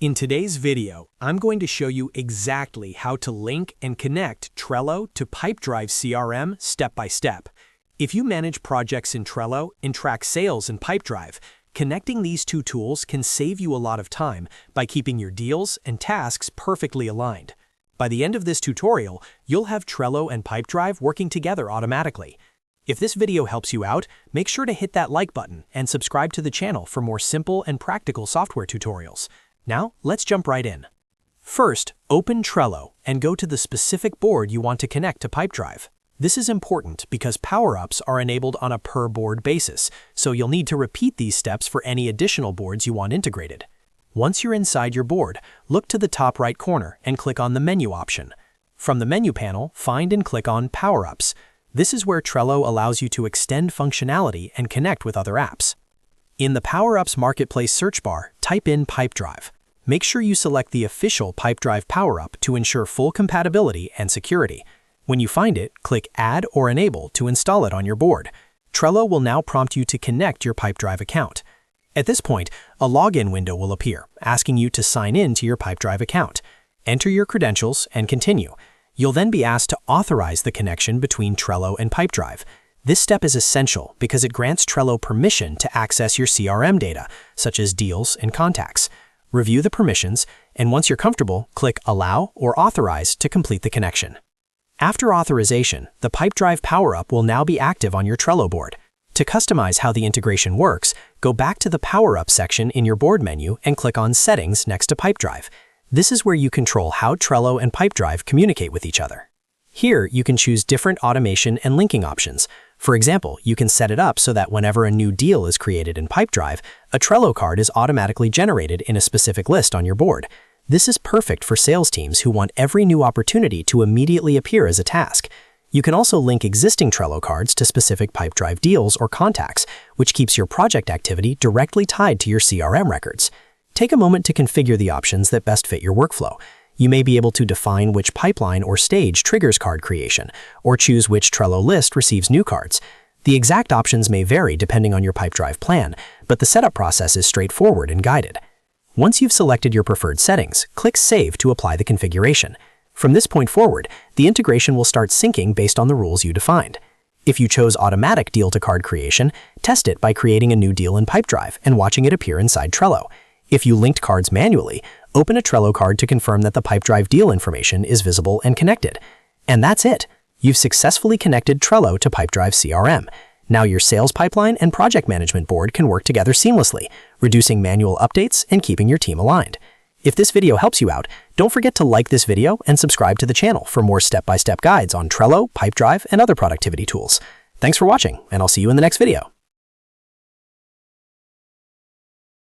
In today's video, I'm going to show you exactly how to link and connect Trello to Pipedrive CRM step by step. If you manage projects in Trello and track sales in Pipedrive, connecting these two tools can save you a lot of time by keeping your deals and tasks perfectly aligned. By the end of this tutorial, you'll have Trello and Pipedrive working together automatically. If this video helps you out, make sure to hit that like button and subscribe to the channel for more simple and practical software tutorials. Now, let's jump right in. First, open Trello and go to the specific board you want to connect to Pipedrive. This is important because power-ups are enabled on a per-board basis, so you'll need to repeat these steps for any additional boards you want integrated. Once you're inside your board, look to the top right corner and click on the menu option. From the menu panel, find and click on Power-ups. This is where Trello allows you to extend functionality and connect with other apps. In the Power-ups Marketplace search bar, type in Pipedrive. Make sure you select the official Pipedrive Power-up to ensure full compatibility and security. When you find it, click Add or Enable to install it on your board. Trello will now prompt you to connect your Pipedrive account. At this point, a login window will appear, asking you to sign in to your Pipedrive account. Enter your credentials and continue. You'll then be asked to authorize the connection between Trello and Pipedrive. This step is essential because it grants Trello permission to access your CRM data, such as deals and contacts. Review the permissions, and once you're comfortable, click Allow or Authorize to complete the connection. After authorization, the Pipedrive Power-up will now be active on your Trello board. To customize how the integration works, go back to the Power-up section in your board menu and click on Settings next to Pipedrive. This is where you control how Trello and Pipedrive communicate with each other. Here, you can choose different automation and linking options. For example, you can set it up so that whenever a new deal is created in Pipedrive, a Trello card is automatically generated in a specific list on your board. This is perfect for sales teams who want every new opportunity to immediately appear as a task. You can also link existing Trello cards to specific Pipedrive deals or contacts, which keeps your project activity directly tied to your CRM records. Take a moment to configure the options that best fit your workflow. You may be able to define which pipeline or stage triggers card creation, or choose which Trello list receives new cards. The exact options may vary depending on your Pipedrive plan, but the setup process is straightforward and guided. Once you've selected your preferred settings, click Save to apply the configuration. From this point forward, the integration will start syncing based on the rules you defined. If you chose automatic deal-to-card creation, test it by creating a new deal in Pipedrive and watching it appear inside Trello. If you linked cards manually, open a Trello card to confirm that the Pipedrive deal information is visible and connected. And that's it! You've successfully connected Trello to Pipedrive CRM. Now your sales pipeline and project management board can work together seamlessly, reducing manual updates and keeping your team aligned. If this video helps you out, don't forget to like this video and subscribe to the channel for more step-by-step guides on Trello, Pipedrive, and other productivity tools. Thanks for watching, and I'll see you in the next video.